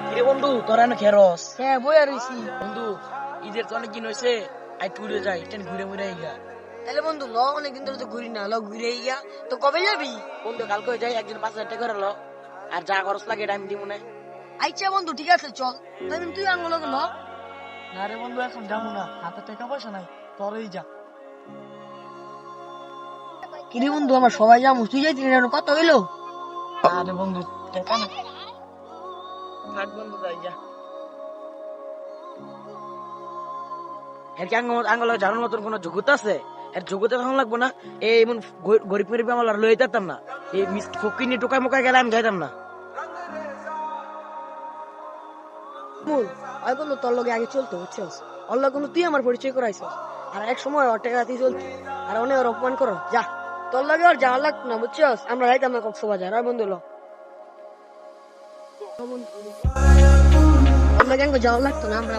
কিরে বন্ধু তোরা না খেরস? হ্যাঁ বইয়া রইছি। বন্ধু ঈদের তো অনেক দিন হয়েছে, আই টুরে যাই, টেন ঘুরে ঘুরে আইগা। তাহলে বন্ধু ল অনেকদিন ধরে তো ঘুরি না, ল ঘুরে গিয়া তো কবে যাবি? বন্ধু কালকে যাই, একদিন 5,000 টাকা করে লো, আর যা খরচ লাগে এটা আমি দিব না। আচ্ছা বন্ধু ঠিক আছে চল, তাহলে তুই আঙ্গুল ল। না রে বন্ধু, এখন যাবো না, হাতে টাকা পয়সা নাই, পরেই যা। কিরে বন্ধু আমার সবাই যাবো, তুই যাইতি না, কত হইলো? আরে বন্ধু টাকা না, থাক বন্ধু যাই যা। এর কি আঙ্গল জানার মতন কোন যোগ্যতা আছে? এর যোগ্যতা তখন লাগবো না। এই এমন গরিব গরিব আমার আর লইতে পারতাম না। এই ফকিনি টোকায় মোকায় গেলে আমি যাইতাম না। ওই বন্ধু তোর লগে আগে চলতো বুঝছস, ওর লগে তুই আমার পরিচয় করাইছস, আর এক সময় ওর টাকা দিয়ে চলতি, আর অনেক ওর অপমান করো। যা তোর লগে আর যাওয়ার লাগতো না বুঝছস, আমরা যাইতাম না কক্সবাজার। আর বন্ধু ল ওর লগে যাওয়ার লাগতো না, আমরা